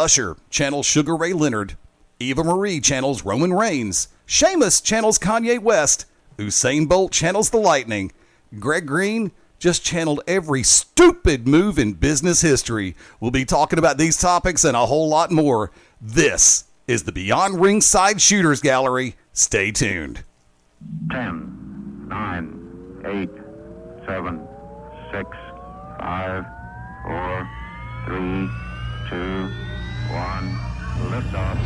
Usher channels Sugar Ray Leonard. Eva Marie channels Roman Reigns. Sheamus channels Kanye West. Usain Bolt channels the Lightning. Greg Green just channeled every stupid move in business history. We'll be talking about these topics and a whole lot more. This is the Beyond Ringside Shooters Gallery. Stay tuned. 10, 9, 8, 7, 6, 5, 4, 3, 2, 1. Liftoff.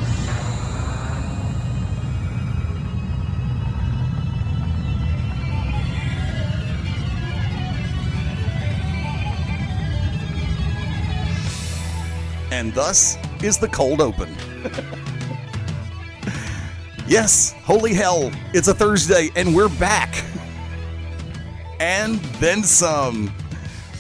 And thus is the cold open. Yes, holy hell, it's a Thursday and we're back. And then some,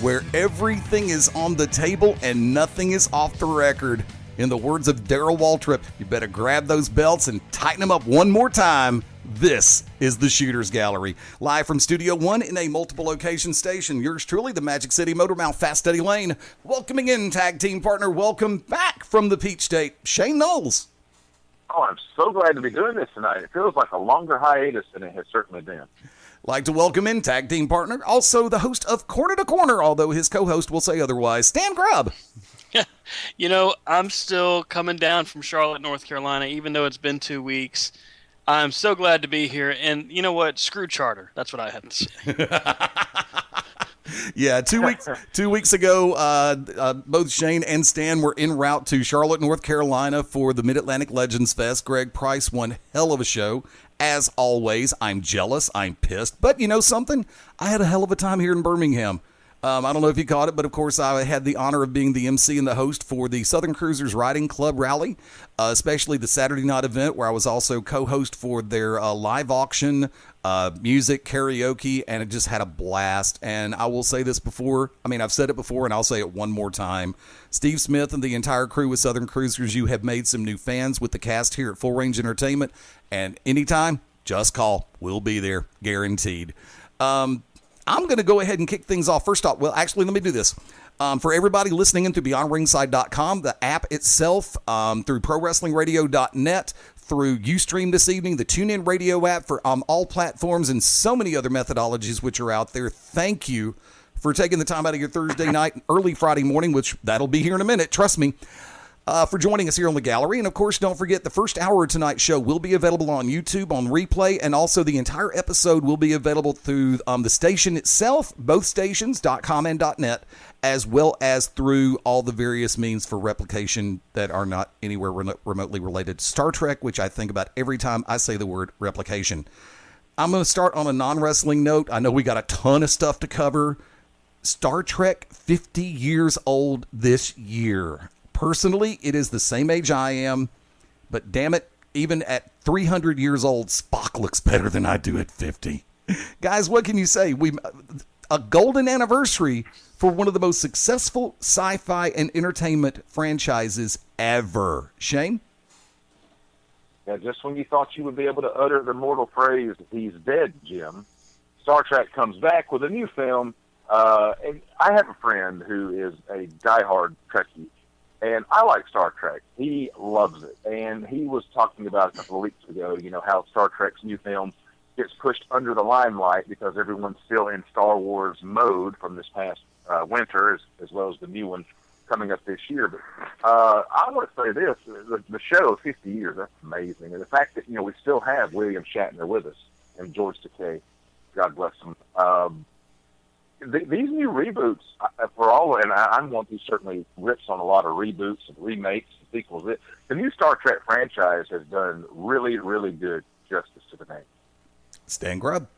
where everything is on the table and nothing is off the record. In the words of Darrell Waltrip, you better grab those belts and tighten them up one more time. This is the Shooters Gallery, live from Studio One in a multiple location station. Yours truly, the Magic City Motor Mouth, Fast Eddie Layne. Welcoming in tag team partner, welcome back from the Peach State, Shane Noles. Oh, I'm so glad to be doing this tonight. It feels like a longer hiatus than it has certainly been. Like to welcome in tag team partner, also the host of Corner to Corner, although his co-host will say otherwise, Stan Grubb. You know, I'm still coming down from Charlotte, North Carolina, even though it's been 2 weeks. I'm so glad to be here, and you know what? Screw charter. That's what I have to say. Yeah, 2 weeks ago, both Shane and Stan were en route to Charlotte, North Carolina for the Mid-Atlantic Legends Fest. Greg Price, one hell of a show. As always, I'm jealous, I'm pissed, but you know something? I had a hell of a time here in Birmingham. I don't know if you caught it, but of course I had the honor of being the MC and the host for the Southern Cruisers Riding Club Rally, especially the Saturday night event where I was also co-host for their live auction, music, karaoke, and it just had a blast. And I will say this before, I've said it before and I'll say it one more time. Steve Smith and the entire crew with Southern Cruisers, you have made some new fans with the cast here at Full Range Entertainment, and anytime, just call. We'll be there, guaranteed. I'm going to go ahead and kick things off. First off, well, actually, let me do this. For everybody listening in through BeyondRingside.com, the app itself, through ProWrestlingRadio.net, through Ustream this evening, the TuneIn Radio app for all platforms, and so many other methodologies which are out there. Thank you for taking the time out of your Thursday night, early Friday morning, which that'll be here in a minute, trust me. For joining us here on the gallery. And, of course, don't forget the first hour of tonight's show will be available on YouTube on replay, and also the entire episode will be available through the station itself, both stations,.com and .net, as well as through all the various means for replication that are not anywhere remotely related to Star Trek, which I think about every time I say the word replication. I'm going to start on a non-wrestling note. I know we got a ton of stuff to cover. Star Trek 50 years old this year. Personally, it is the same age I am, but damn it, even at 300 years old, Spock looks better than I do at 50. Guys, what can you say? A golden anniversary for one of the most successful sci-fi and entertainment franchises ever. Shane? Yeah, just when you thought you would be able to utter the mortal phrase, he's dead, Jim, Star Trek comes back with a new film. And I have a friend who is a diehard Trekkie. And I like Star Trek. He loves it. And he was talking about a couple of weeks ago, you know, how Star Trek's new film gets pushed under the limelight because everyone's still in Star Wars mode from this past winter, as well as the new one coming up this year. But I want to say this, the show, 50 years, that's amazing. And the fact that, you know, we still have William Shatner with us and George Takei, God bless him. These new reboots, for all, and I'm one who certainly rips on a lot of reboots and remakes and sequels. The new Star Trek franchise has done really, really good justice to the name. Stan Grubb.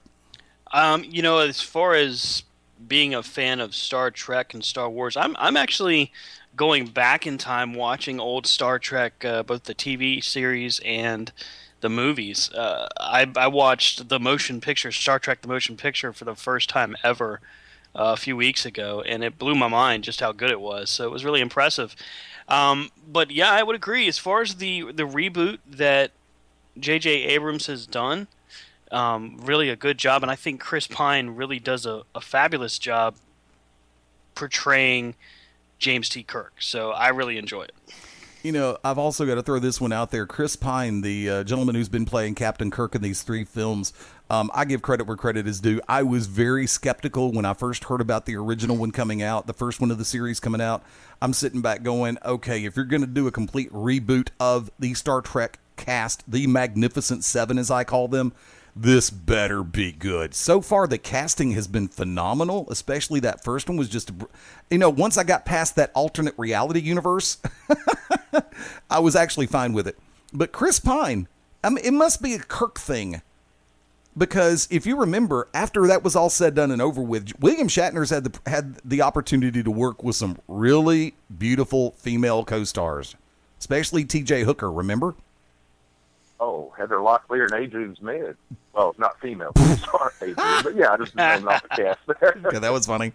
You know, as far as being a fan of Star Trek and Star Wars, I'm actually going back in time watching old Star Trek, both the TV series and the movies. I watched the motion picture, Star Trek the Motion Picture, for the first time ever a few weeks ago, and it blew my mind just how good it was. So it was really impressive. But yeah, I would agree. As far as the reboot that J.J. Abrams has done, really a good job, and I think Chris Pine really does a fabulous job portraying James T. Kirk. So I really enjoy it. I've also got to throw this one out there. Chris Pine, the gentleman who's been playing Captain Kirk in these 3 films, I give credit where credit is due. I was very skeptical when I first heard about the original one coming out, the first one of the series coming out. I'm sitting back going, okay, if you're going to do a complete reboot of the Star Trek cast, the Magnificent Seven as I call them, this better be good. So far, the casting has been phenomenal, especially that first one was just, once I got past that alternate reality universe, I was actually fine with it. But Chris Pine, it must be a Kirk thing. Because if you remember, after that was all said, done, and over with, William Shatner's had the opportunity to work with some really beautiful female co-stars, especially T.J. Hooker, remember? Oh, Heather Locklear and Adrian Smith. Well, not female. Sorry, Adrian, but yeah, I just named off the cast there. Okay, that was funny.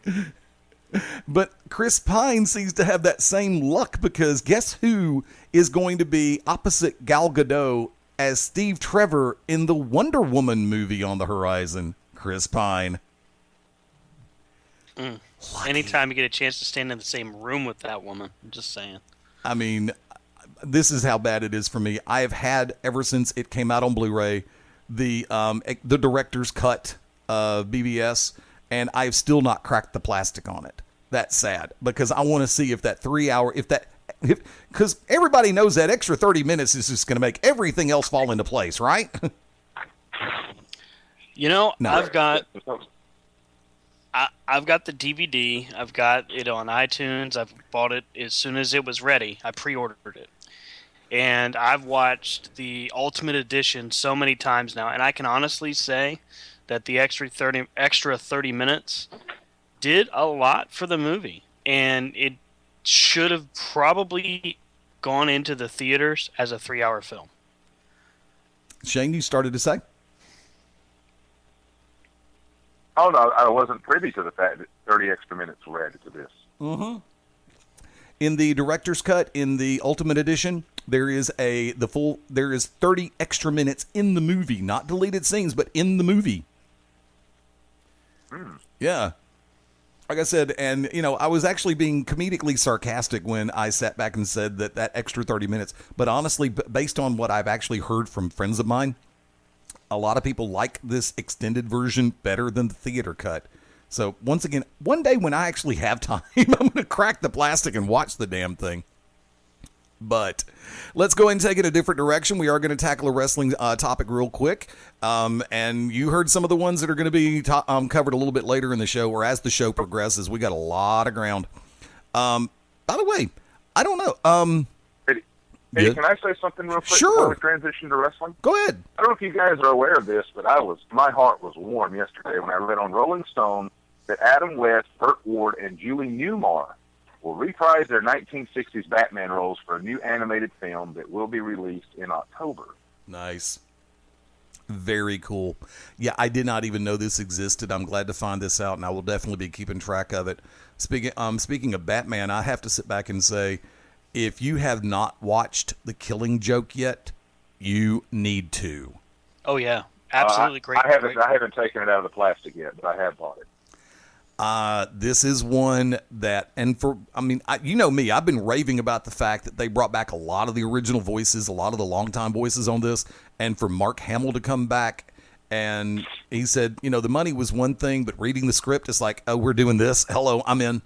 But Chris Pine seems to have that same luck because guess who is going to be opposite Gal Gadot as Steve Trevor in the Wonder Woman movie on the horizon? Chris Pine. Anytime you get a chance to stand in the same room with that woman, I'm just saying. I mean, this is how bad it is for me. I have had, ever since it came out on Blu-ray, the director's cut BBS, and I've still not cracked the plastic on it. That's sad, because I want to see if that 3 hour, because everybody knows that extra 30 minutes is just going to make everything else fall into place, right? No. I've got the DVD. I've got it on iTunes. I've bought it as soon as it was ready. I pre-ordered it. And I've watched the Ultimate Edition so many times now, and I can honestly say that the extra 30 minutes did a lot for the movie. And it should have probably gone into the theaters as a 3-hour film. Shane, you started to say? Oh, no, I wasn't privy to the fact that 30 extra minutes were added to this. Mm-hmm. In the director's cut, in the Ultimate Edition, there is 30 extra minutes in the movie, not deleted scenes, but in the movie. Yeah. Like I said, and I was actually being comedically sarcastic when I sat back and said that extra 30 minutes. But honestly, based on what I've actually heard from friends of mine, a lot of people like this extended version better than the theater cut. So once again, one day when I actually have time, I'm going to crack the plastic and watch the damn thing. But let's go ahead and take it a different direction. We are going to tackle a wrestling topic real quick. And you heard some of the ones that are going to be covered a little bit later in the show, or as the show progresses. We got a lot of ground. By the way, I don't know. Hey, can I say something real quick before we transition to wrestling? Go ahead. I don't know if you guys are aware of this, but my heart was warm yesterday when I read on Rolling Stone that Adam West, Burt Ward, and Julie Newmar will reprise their 1960s Batman roles for a new animated film that will be released in October. Nice. Very cool. Yeah, I did not even know this existed. I'm glad to find this out, and I will definitely be keeping track of it. Speaking of Batman, I have to sit back and say, if you have not watched The Killing Joke yet, you need to. Oh yeah, absolutely great. I haven't taken it out of the plastic yet, but I have bought it. This is one that, you know me, I've been raving about the fact that they brought back a lot of the original voices, a lot of the longtime voices on this, and for Mark Hamill to come back, and he said, the money was one thing, but reading the script is like, oh, we're doing this. Hello, I'm in.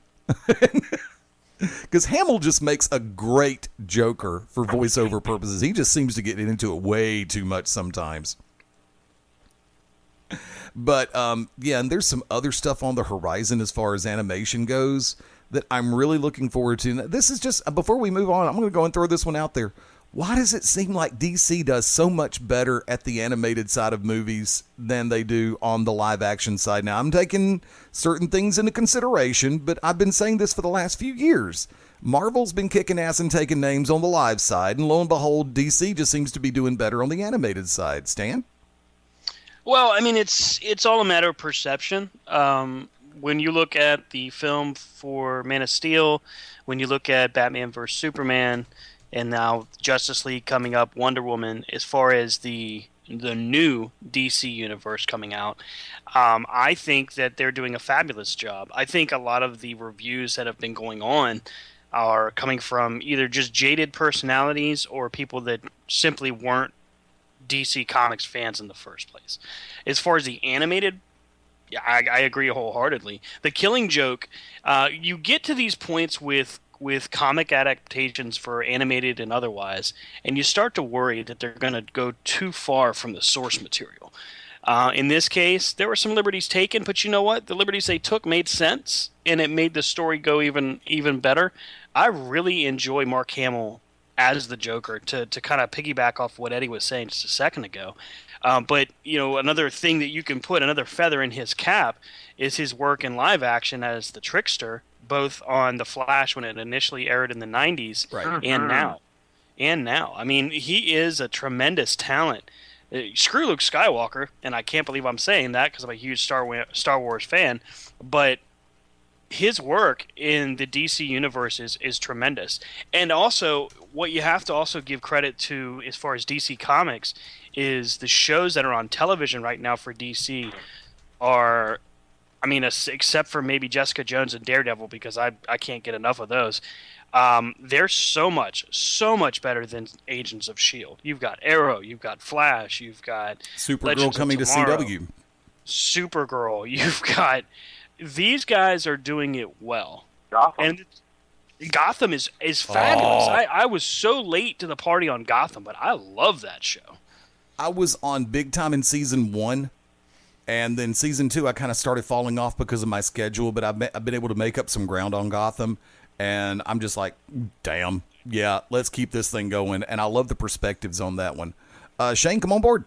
Because Hamill just makes a great Joker for voiceover purposes. He just seems to get into it way too much sometimes. But, and there's some other stuff on the horizon as far as animation goes that I'm really looking forward to. This is just, before we move on, I'm going to go and throw this one out there. Why does it seem like DC does so much better at the animated side of movies than they do on the live action side? Now, I'm taking certain things into consideration, but I've been saying this for the last few years. Marvel's been kicking ass and taking names on the live side, and lo and behold, DC just seems to be doing better on the animated side. Stan? Well, it's all a matter of perception. When you look at the film for Man of Steel, when you look at Batman vs. Superman, and now Justice League coming up, Wonder Woman, as far as the new DC universe coming out, I think that they're doing a fabulous job. I think a lot of the reviews that have been going on are coming from either just jaded personalities or people that simply weren't DC Comics fans in the first place. As far as the animated, yeah, I agree wholeheartedly. The Killing Joke, you get to these points with comic adaptations for animated and otherwise, and you start to worry that they're going to go too far from the source material. In this case, there were some liberties taken, but you know what? The liberties they took made sense, and it made the story go even better. I really enjoy Mark Hamill as the Joker, to kind of piggyback off what Eddie was saying just a second ago. But, you know, another thing that you can put another feather in his cap is his work in live action as the Trickster, both on The Flash when it initially aired in the 90s Right. and now. I mean, he is a tremendous talent. Screw Luke Skywalker, and I can't believe I'm saying that because I'm a huge Star Wars fan, but his work in the DC universe is tremendous. And also, what you have to also give credit to as far as DC Comics is the shows that are on television right now for DC are, I mean, except for maybe Jessica Jones and Daredevil, because I can't get enough of those. They're so much better than Agents of S.H.I.E.L.D. You've got Arrow, you've got Flash, you've got Supergirl Legends coming to of Tomorrow, CW. Supergirl, you've got... These guys are doing it well. Gotham. And Gotham is fabulous. Oh. I was so late to the party on Gotham, but I love that show. I was on big time in season 1, and then season 2 I kind of started falling off because of my schedule, but I've been able to make up some ground on Gotham, and I'm just like, damn, yeah, let's keep this thing going, and I love the perspectives on that one. Shane, come on board.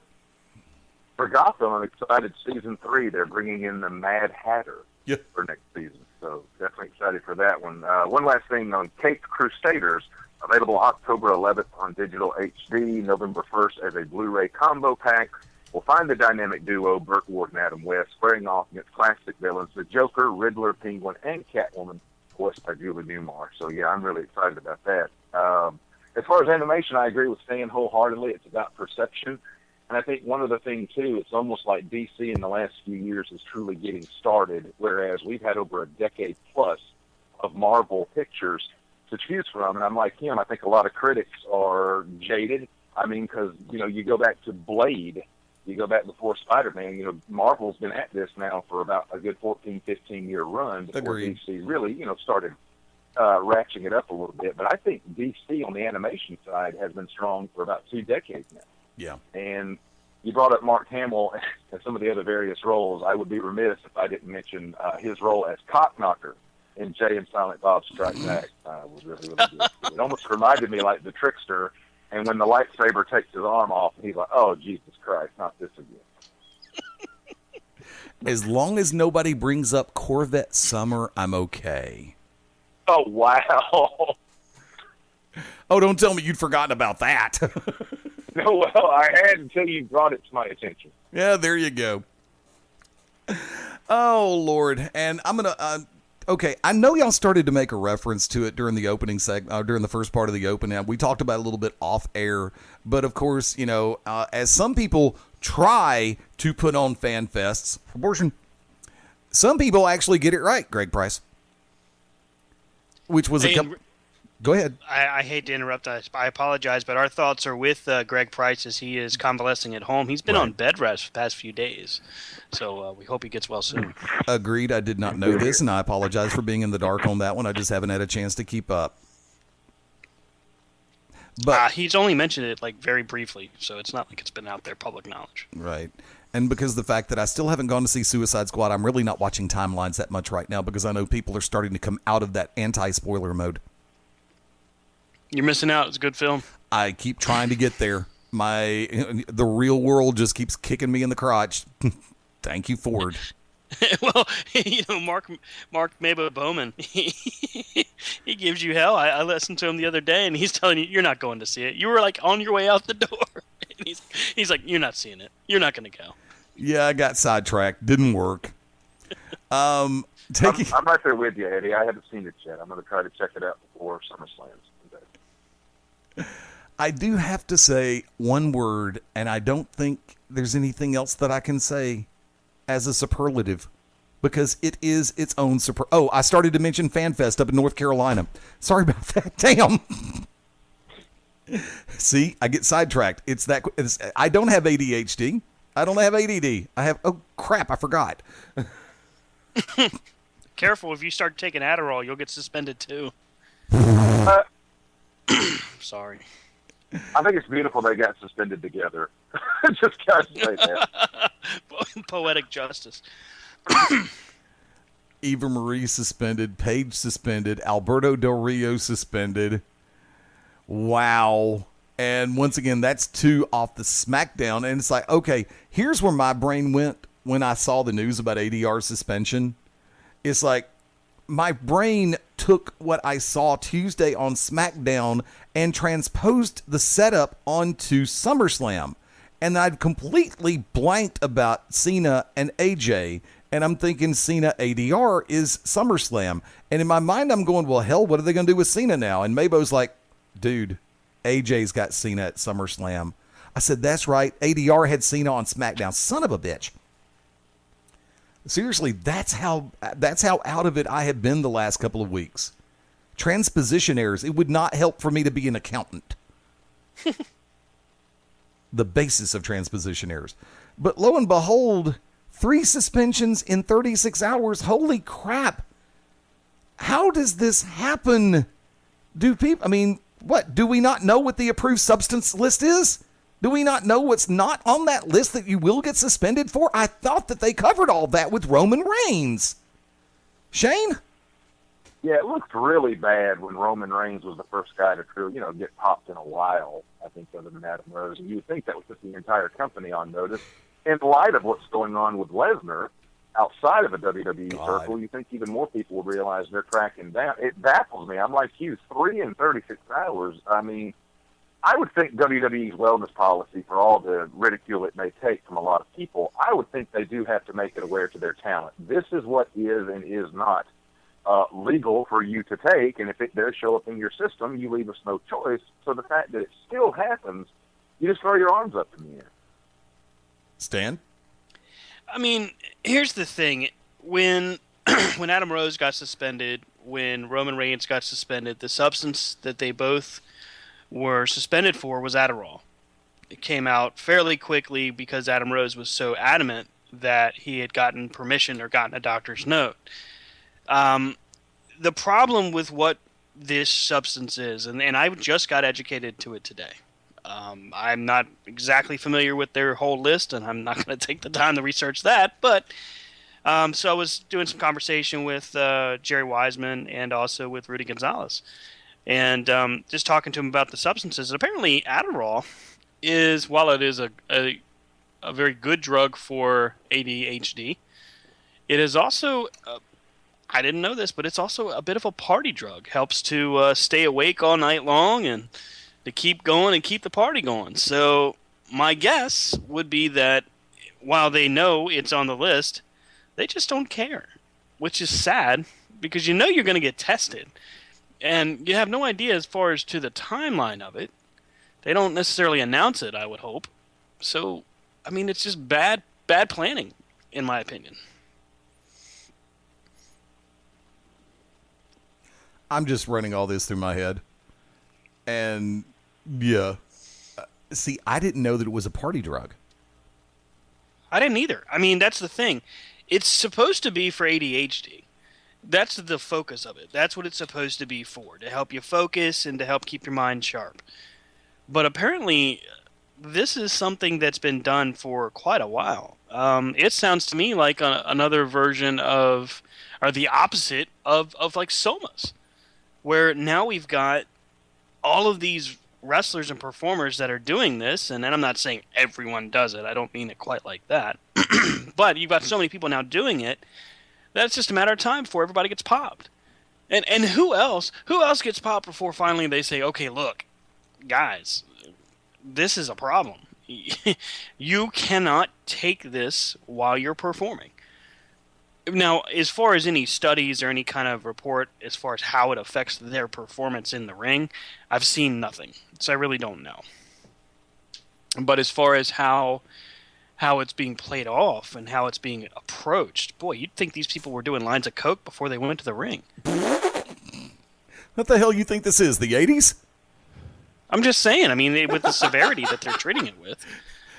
For Gotham, I'm excited. Season 3, they're bringing in the Mad Hatter for next season, so definitely excited for that one. One last thing on Caped Crusaders, available October 11th on digital HD, November 1st as a Blu-ray combo pack. We'll find the dynamic duo Burt Ward and Adam West squaring off against classic villains, the Joker, Riddler, Penguin, and Catwoman, voiced by Julie Newmar. So yeah, I'm really excited about that. As far as animation, I agree with Stan wholeheartedly. It's about perception. And I think one of the things, too, it's almost like DC in the last few years is truly getting started, whereas we've had over a decade plus of Marvel pictures to choose from. And I'm like him. I think a lot of critics are jaded. I mean, because, you know, you go back to Blade, you go back before Spider-Man, you know, Marvel's been at this now for about a good 14, 15-year run before Agreed. DC really, you know, started ratcheting it up a little bit. But I think DC on the animation side has been strong for about 2 decades now. Yeah. And you brought up Mark Hamill and some of the other various roles. I would be remiss if I didn't mention his role as Cockknocker in Jay and Silent Bob Strike Back. Was really, really good. It almost reminded me like the Trickster, and when the lightsaber takes his arm off, he's like, oh, Jesus Christ, not this again. As long as nobody brings up Corvette Summer, I'm okay. Oh, wow. Oh, don't tell me you'd forgotten about that. No, well, I had until you brought it to my attention. Yeah, there you go. Oh, Lord. And I'm going to... okay, I know y'all started to make a reference to it during the opening segment, during the first part of the opening. We talked about it a little bit off air, but of course, you know, as some people try to put on fan fests, abortion, some people actually get it right, Greg Price. Which was Go ahead. I hate to interrupt. I apologize, but our thoughts are with Greg Price as he is convalescing at home. He's been on bed rest for the past few days, so we hope he gets well soon. Agreed. I did not know this, and I apologize for being in the dark on that one. I just haven't had a chance to keep up. But he's only mentioned it like very briefly, so it's not like it's been out there public knowledge. Right. And because of the fact that I still haven't gone to see Suicide Squad, I'm really not watching timelines that much right now because I know people are starting to come out of that anti-spoiler mode. You're missing out. It's a good film. I keep trying to get there. The real world just keeps kicking me in the crotch. Thank you, Ford. Well, you know, Mark Mabel Bowman, he gives you hell. I listened to him the other day, and he's telling you, you're not going to see it. You were like on your way out the door. And he's like, you're not seeing it. You're not going to go. Yeah, I got sidetracked. Didn't work. I'm right there with you, Eddie. I haven't seen it yet. I'm going to try to check it out before SummerSlam. I do have to say one word, and I don't think there's anything else that I can say as a superlative. because it is its own super. Oh, I started to mention FanFest up in North Carolina. Sorry about that. Damn. See, I get sidetracked. I don't have ADHD. I don't have ADD. I have. Oh crap! I forgot. Careful, if you start taking Adderall, you'll get suspended too. Sorry. I think it's beautiful they got suspended together. Just gotta say that. Poetic justice. Eva Marie suspended. Paige suspended. Alberto Del Rio suspended. Wow. And once again, that's 2 off the SmackDown. And it's like, okay, here's where my brain went when I saw the news about ADR suspension. It's like my brain took what I saw Tuesday on SmackDown and transposed the setup onto SummerSlam. And I'd completely blanked about Cena and AJ. And I'm thinking Cena ADR is SummerSlam. And in my mind, I'm going, well, hell, what are they going to do with Cena now? And Mabo's like, dude, AJ's got Cena at SummerSlam. I said, that's right. ADR had Cena on SmackDown. Son of a bitch. Seriously, that's how out of it I have been the last couple of weeks. Transposition errors. It would not help for me to be an accountant. The basis of transposition errors. But lo and behold, 3 suspensions in 36 hours. Holy crap. How does this happen? What? Do we not know what the approved substance list is? Do we not know what's not on that list that you will get suspended for? I thought that they covered all that with Roman Reigns. Shane? Yeah, it looked really bad when Roman Reigns was the first guy to get popped in a while, I think, other than Adam Rose. And you would think that would put the entire company on notice. In light of what's going on with Lesnar outside of a WWE circle, you think even more people will realize they're cracking down. It baffles me. I'm like you, 3 in 36 hours. I mean, I would think WWE's wellness policy, for all the ridicule it may take from a lot of people, I would think they do have to make it aware to their talent. This is what is and is not legal for you to take, and if it does show up in your system, you leave us no choice. So the fact that it still happens, you just throw your arms up in the air. Stan? I mean, here's the thing. When Adam Rose got suspended, when Roman Reigns got suspended, the substance that they both were suspended for was Adderall. It came out fairly quickly because Adam Rose was so adamant that he had gotten permission or gotten a doctor's note. The problem with what this substance is, and I just got educated to it today. I'm not exactly familiar with their whole list, and I'm not going to take the time to research that. But so I was doing some conversation with Jerry Wiseman and also with Rudy Gonzalez, and just talking to him about the substances. And apparently, Adderall is, while it is a very good drug for ADHD, it is also I didn't know this, but it's also a bit of a party drug. Helps to stay awake all night long and to keep going and keep the party going. So my guess would be that while they know it's on the list, they just don't care, which is sad because you're going to get tested. And you have no idea as far as to the timeline of it. They don't necessarily announce it, I would hope. So, I mean, it's just bad planning, in my opinion. I'm just running all this through my head. And, yeah. See, I didn't know that it was a party drug. I didn't either. I mean, that's the thing. It's supposed to be for ADHD. That's the focus of it. That's what it's supposed to be for, to help you focus and to help keep your mind sharp. But apparently, this is something that's been done for quite a while. It sounds to me like another version of, or the opposite of like Somas, where now we've got all of these wrestlers and performers that are doing this, and I'm not saying everyone does it. I don't mean it quite like that. But you've got so many people now doing it that it's just a matter of time before everybody gets popped. And who else gets popped before finally they say, okay, look, guys, this is a problem. You cannot take this while you're performing. Now, as far as any studies or any kind of report as far as how it affects their performance in the ring, I've seen nothing. So I really don't know. But as far as how how it's being played off and how it's being approached. Boy, you'd think these people were doing lines of coke before they went to the ring. What the hell you think this is, the 80s? I'm just saying, I mean, with the severity that they're treating it with.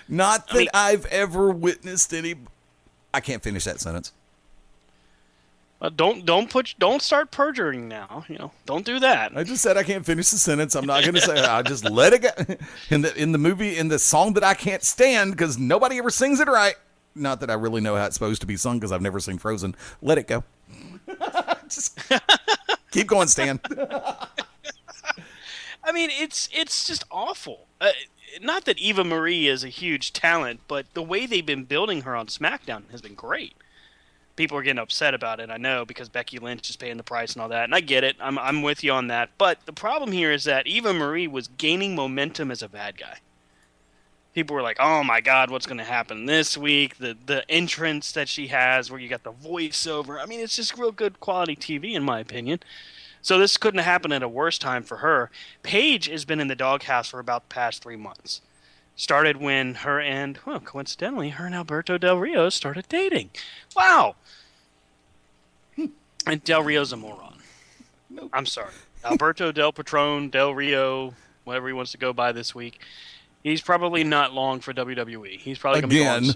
Not that I've ever witnessed any... I can't finish that sentence. Don't start perjuring now. Don't do that. I just said I can't finish the sentence. I'm not going to say it. I just let it go. In the movie, in the song that I can't stand because nobody ever sings it right. Not that I really know how it's supposed to be sung because I've never seen Frozen. Let it go. Just keep going, Stan. I mean, it's just awful. Not that Eva Marie is a huge talent, but the way they've been building her on SmackDown has been great. People are getting upset about it, I know, because Becky Lynch is paying the price and all that, and I get it. I'm with you on that. But the problem here is that Eva Marie was gaining momentum as a bad guy. People were like, oh my God, what's going to happen this week? The entrance that she has where you got the voiceover. I mean, it's just real good quality TV, in my opinion. So this couldn't have happened at a worse time for her. Paige has been in the doghouse for about the past 3 months. Started when her and, well, coincidentally, her and Alberto Del Rio started dating. Wow. And Del Rio's a moron. Nope. I'm sorry. Alberto Del Patron, Del Rio, whatever he wants to go by this week. He's probably not long for WWE. He's probably going to be gone soon.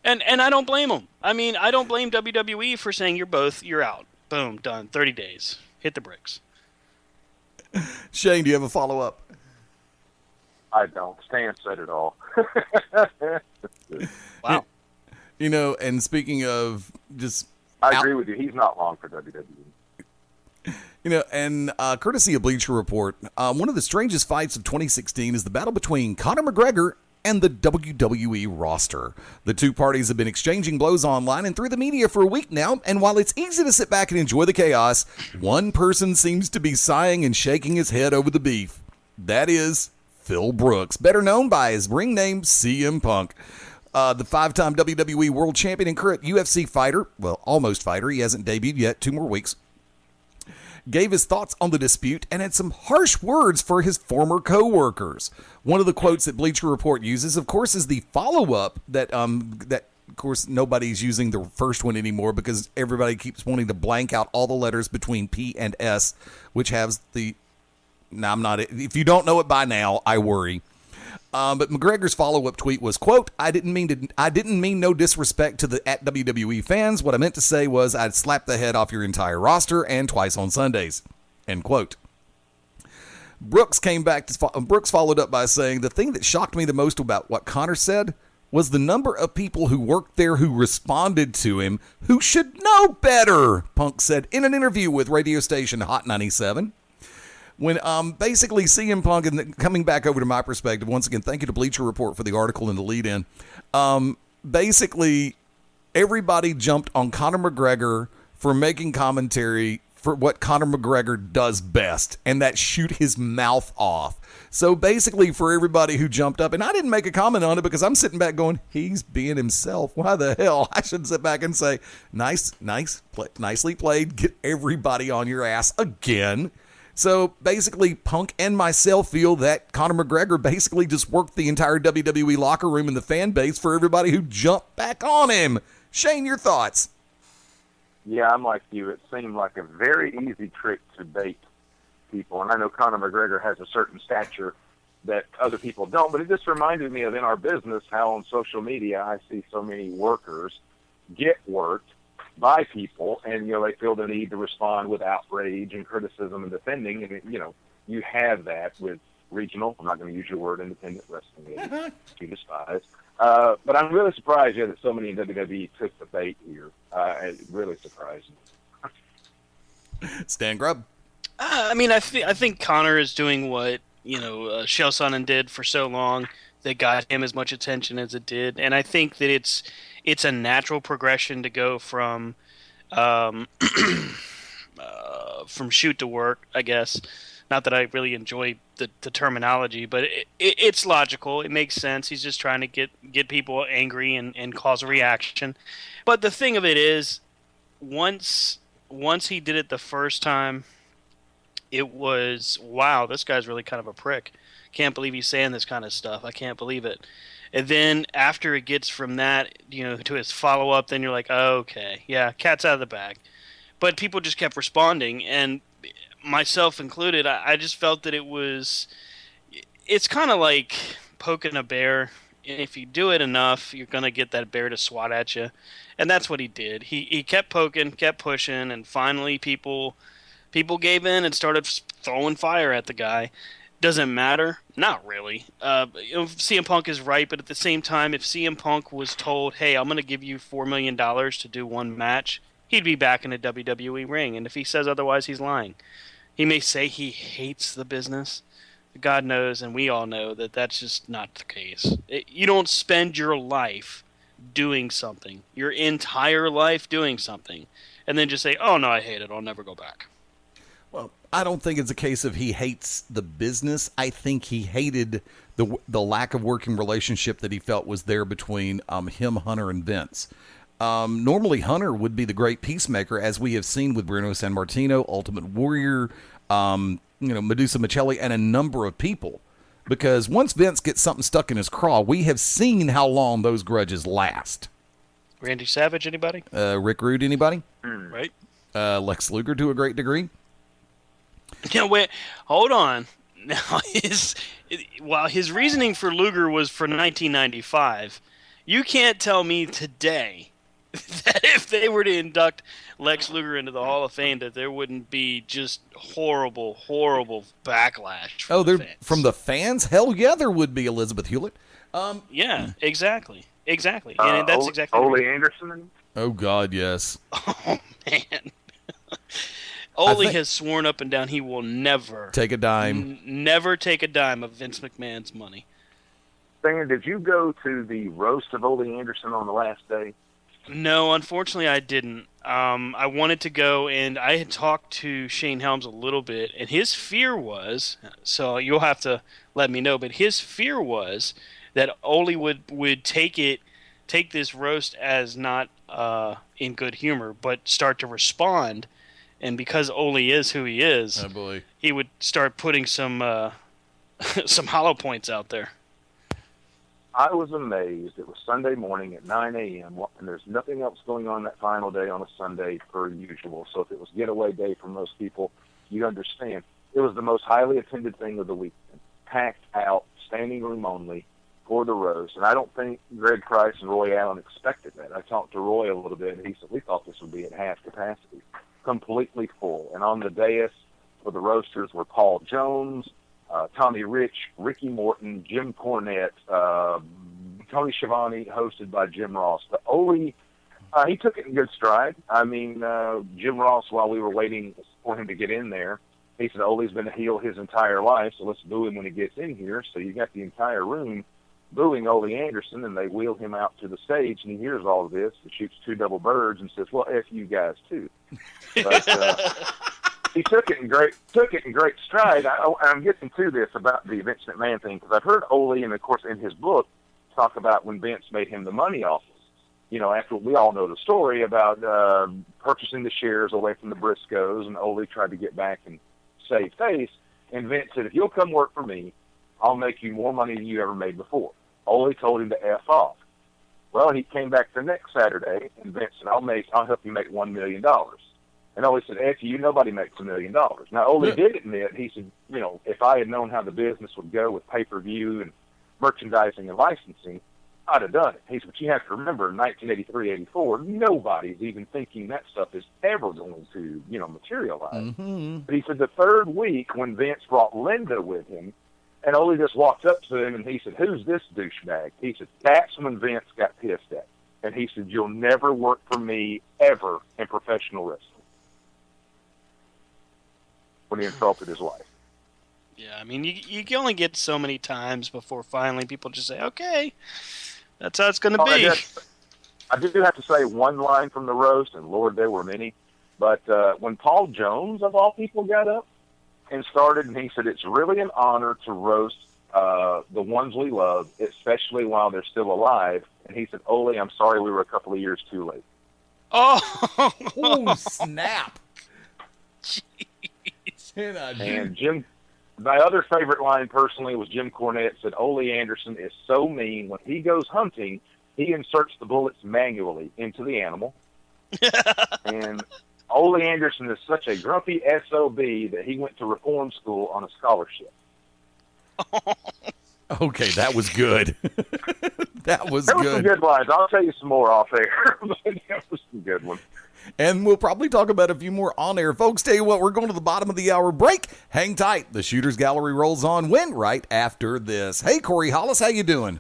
And I don't blame him. I mean, I don't blame WWE for saying you're out. Boom, done. 30 days. Hit the bricks. Shane, do you have a follow-up? I don't. Stan said it all. Wow. And speaking of just... I agree with you. He's not long for WWE. And courtesy of Bleacher Report, one of the strangest fights of 2016 is the battle between Conor McGregor and the WWE roster. The two parties have been exchanging blows online and through the media for a week now, and while it's easy to sit back and enjoy the chaos, one person seems to be sighing and shaking his head over the beef. That is Phil Brooks, better known by his ring name CM Punk. The five-time WWE World Champion and current UFC fighter, well, almost fighter, he hasn't debuted yet, 2 more weeks, gave his thoughts on the dispute and had some harsh words for his former co-workers. One of the quotes that Bleacher Report uses, of course, is the follow-up that of course, nobody's using the first one anymore because everybody keeps wanting to blank out all the letters between P and S, which has the... Now, I'm not... If you don't know it by now, I worry. But McGregor's follow-up tweet was, quote, I didn't mean no disrespect to the at WWE fans. What I meant to say was I'd slap the head off your entire roster and twice on Sundays, end quote. Brooks followed up by saying, the thing that shocked me the most about what Conor said was the number of people who worked there who responded to him who should know better, Punk said in an interview with radio station Hot 97. When basically CM Punk, and coming back over to my perspective, once again, thank you to Bleacher Report for the article and the lead-in. Basically, everybody jumped on Conor McGregor for making commentary for what Conor McGregor does best, and that shoot his mouth off. So basically, for everybody who jumped up, and I didn't make a comment on it because I'm sitting back going, he's being himself. Why the hell? I should sit back and say, nicely played. Get everybody on your ass again. So basically, Punk and myself feel that Conor McGregor basically just worked the entire WWE locker room and the fan base for everybody who jumped back on him. Shane, your thoughts? Yeah, I'm like you. It seemed like a very easy trick to bait people. And I know Conor McGregor has a certain stature that other people don't, but it just reminded me of in our business how on social media I see so many workers get worked by people, and they feel the need to respond with outrage and criticism and defending, and you have that with regional. I'm not going to use your word, independent wrestling, you despise. But I'm really surprised that so many in WWE took the bait here. It really surprised me. Stan Grubb. I think Conor is doing what Chael Sonnen did for so long that got him as much attention as it did, and I think that it's a natural progression to go from shoot to work, I guess. Not that I really enjoy the terminology, but it's logical. It makes sense. He's just trying to get people angry and cause a reaction. But the thing of it is, once he did it the first time, it was, wow, this guy's really kind of a prick. Can't believe he's saying this kind of stuff. I can't believe it. And then after it gets from that, to his follow-up, then you're like, oh, okay, yeah, cat's out of the bag. But people just kept responding, and myself included, I just felt that it's kind of like poking a bear. If you do it enough, you're going to get that bear to swat at you. And that's what he did. He kept poking, kept pushing, and finally people gave in and started throwing fire at the guy. Doesn't matter? Not really. CM Punk is right, but at the same time, if CM Punk was told, hey, I'm going to give you $4 million to do one match, he'd be back in a WWE ring. And if he says otherwise, he's lying. He may say he hates the business. God knows, and we all know, that that's just not the case. You don't spend your life doing something, your entire life doing something, and then just say, oh, no, I hate it. I'll never go back. Well, I don't think it's a case of he hates the business. I think he hated the lack of working relationship that he felt was there between him, Hunter, and Vince. Normally, Hunter would be the great peacemaker, as we have seen with Bruno Sammartino, Ultimate Warrior, Medusa Michelli, and a number of people. Because once Vince gets something stuck in his craw, we have seen how long those grudges last. Randy Savage, anybody? Rick Rude, anybody? Right. Lex Luger to a great degree. Now, wait, hold on. Now, while his reasoning for Luger was for 1995, you can't tell me today that if they were to induct Lex Luger into the Hall of Fame, that there wouldn't be just horrible, horrible backlash from the fans. From the fans? Hell yeah, there would be, Elizabeth Hewlett. Yeah, exactly. And that's exactly Ole Anderson? Oh, God, yes. Oh, man. Ole has sworn up and down he will never take a dime. Never take a dime of Vince McMahon's money. Stan, did you go to the roast of Ole Anderson on the last day? No, unfortunately I didn't. I wanted to go, and I had talked to Shane Helms a little bit, and his fear was, so you'll have to let me know, but his fear was that Ole would take this roast as not in good humor, but start to respond. And because Ole is who he is, oh boy, he would start putting some hollow points out there. I was amazed. It was Sunday morning at 9 a.m., and there's nothing else going on that final day on a Sunday per usual. So if it was getaway day for most people, you understand. It was the most highly attended thing of the weekend. Packed out, standing room only for the roast. And I don't think Greg Price and Roy Allen expected that. I talked to Roy a little bit, and he said, we thought this would be at half capacity. Completely full. And on the dais for the roasters were Paul Jones, Tommy Rich, Ricky Morton, Jim Cornette, Tony Schiavone, hosted by Jim Ross. But Ole, he took it in good stride. I mean, Jim Ross, while we were waiting for him to get in there, he said, Ole's been a heel his entire life, so let's boo him when he gets in here. So you got the entire room booing Ole Anderson, and they wheel him out to the stage, and he hears all of this and shoots two double birds and says, well, F you guys, too. But he took it in great stride. I'm getting to this about the Vince McMahon thing, because I've heard Ole, and of course in his book, talk about when Vince made him the money office. After we all know the story about purchasing the shares away from the Briscoes, and Ole tried to get back and save face, and Vince said, if you'll come work for me, I'll make you more money than you ever made before. Ole told him to F off. Well, he came back the next Saturday, and Vince said, I'll help you make $1 million. And Ole said, F you, nobody makes $1 million. Now, Ole did admit, he said, if I had known how the business would go with pay-per-view and merchandising and licensing, I'd have done it. He said, but you have to remember, in 1983-84, nobody's even thinking that stuff is ever going to, materialize. Mm-hmm. But he said the third week, when Vince brought Linda with him, and Ole just walked up to him, and he said, who's this douchebag? He said, that's when Vince got pissed at him. And he said, you'll never work for me ever in professional wrestling. When he insulted his wife. Yeah, I mean, you can only get so many times before finally people just say, okay, that's how it's going to be. I do have to say one line from the roast, and Lord, there were many, but when Paul Jones, of all people, got up and started, and he said, it's really an honor to roast the ones we love, especially while they're still alive. And he said, Ole, I'm sorry we were a couple of years too late. Oh, oh snap. Jeez. And my other favorite line personally was Jim Cornette said, Ole Anderson is so mean. When he goes hunting, he inserts the bullets manually into the animal. And Ole Anderson is such a grumpy SOB that he went to reform school on a scholarship. Okay, that was good. That was There were good. some good lines. I'll tell you some more off air. But that was some good ones. And we'll probably talk about a few more on air. Folks, tell you what, we're going to the bottom of the hour break. Hang tight. The Shooters Gallery rolls on when right after this. Hey, Corey Hollis, how you doing?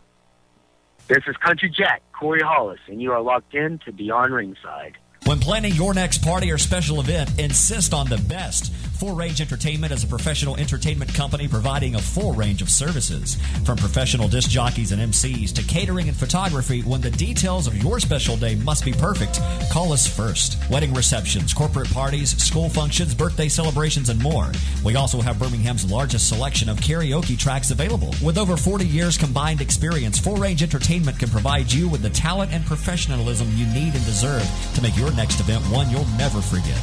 This is Country Jack, Corey Hollis, and you are locked in to Beyond Ringside. When planning your next party or special event, insist on the best. Full Range Entertainment is a professional entertainment company providing a full range of services. From professional disc jockeys and MCs to catering and photography, when the details of your special day must be perfect, call us first. Wedding receptions, corporate parties, school functions, birthday celebrations, and more. We also have Birmingham's largest selection of karaoke tracks available. With over 40 years combined experience, Full Range Entertainment can provide you with the talent and professionalism you need and deserve to make your next event one you'll never forget.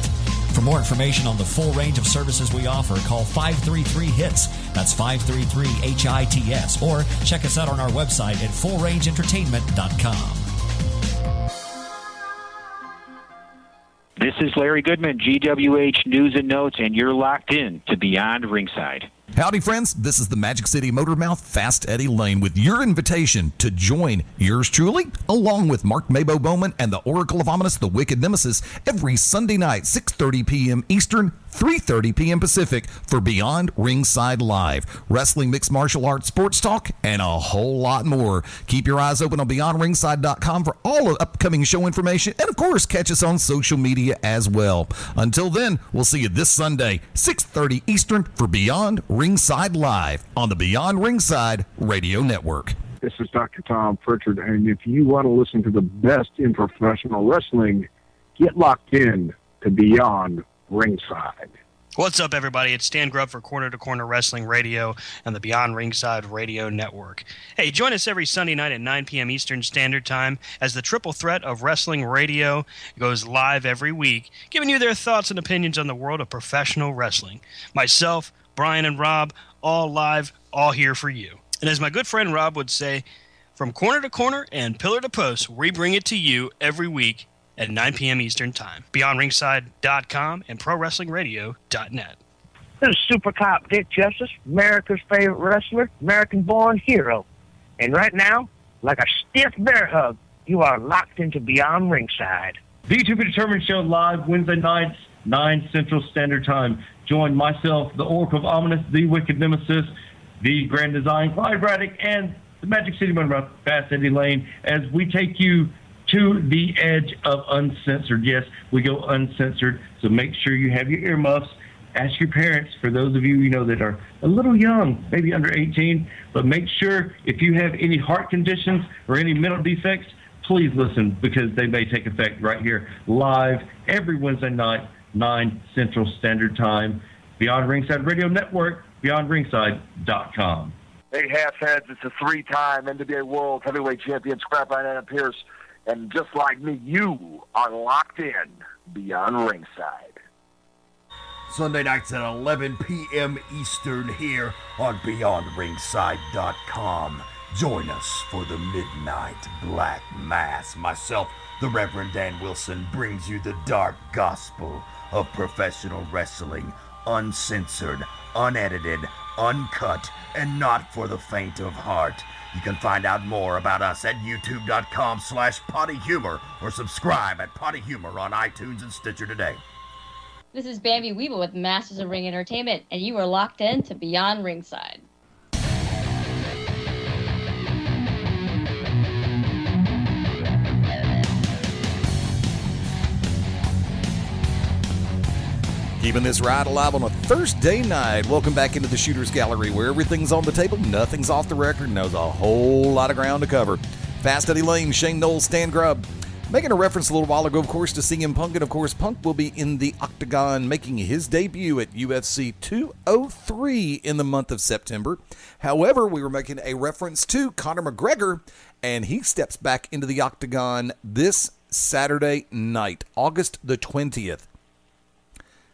For more information on the full range of services we offer, call 533-HITS. That's 533-HITS. Or check us out on our website at fullrangeentertainment.com. This is Larry Goodman, GWH News and Notes, and you're locked in to Beyond Ringside. Howdy, friends. This is the Magic City Motor Mouth, Fast Eddie Layne, with your invitation to join yours truly, along with Mark Mabo Bowman and the Oracle of Ominous, the Wicked Nemesis, every Sunday night, 6:30 p.m. Eastern, 3:30 p.m. Pacific, for Beyond Ringside Live. Wrestling, mixed martial arts, sports talk, and a whole lot more. Keep your eyes open on BeyondRingside.com for all of upcoming show information, and of course, catch us on social media as well. Until then, we'll see you this Sunday, 6:30 Eastern, for Beyond Ringside Live on the Beyond Ringside Radio Network. This is Dr. Tom Pritchard, and if you want to listen to the best in professional wrestling, get locked in to Beyond Ringside. What's up, everybody? It's Stan Grubb for Corner to Corner Wrestling Radio and the Beyond Ringside Radio Network. Hey, join us every Sunday night at 9 p.m. Eastern Standard Time as the triple threat of wrestling radio goes live every week, giving you their thoughts and opinions on the world of professional wrestling. Myself, Brian, and Rob, all live, all here for you. And as my good friend Rob would say, from corner to corner and pillar to post, we bring it to you every week at 9 p.m. Eastern Time. BeyondRingside.com and ProWrestlingRadio.net. This is Super Cop Dick Justice, America's favorite wrestler, American-born hero. And right now, like a stiff bear hug, you are locked into Beyond Ringside. The To Be Determined show live Wednesday nights, 9 Central Standard Time. Join myself, the Oracle of Ominous, the Wicked Nemesis, the Grand Design, Clyde Braddock, and the Magic City Motor Fast Eddie Layne as we take you to the edge of uncensored. Yes, we go uncensored, so make sure you have your earmuffs. Ask your parents, for those of you that are a little young, maybe under 18, but make sure if you have any heart conditions or any mental defects, please listen, because they may take effect right here live every Wednesday night, 9 Central Standard Time. Beyond Ringside Radio Network, BeyondRingside.com. Hey, half-heads, it's a 3-time NWA World Heavyweight Champion, Scrapline Adam Pierce. And just like me, you are locked in Beyond Ringside. Sunday nights at 11 p.m. Eastern here on BeyondRingside.com. Join us for the Midnight Black Mass. Myself, the Reverend Dan Wilson, brings you the dark gospel of professional wrestling, uncensored, unedited, uncut, and not for the faint of heart. You can find out more about us at youtube.com/pottyhumor or subscribe at Potty Humor on iTunes and Stitcher today. This is Bambi Weeble with Masters of Ring Entertainment, and you are locked in to Beyond Ringside. Keeping this ride alive on a Thursday night. Welcome back into the Shooters Gallery, where everything's on the table, nothing's off the record, and there's a whole lot of ground to cover. Fast Eddie Layne, Shane Noles, Stan Grubb. Making a reference a little while ago, of course, to CM Punk, and of course, Punk will be in the Octagon making his debut at UFC 203 in the month of September. However, we were making a reference to Conor McGregor, and he steps back into the Octagon this Saturday night, August the 20th.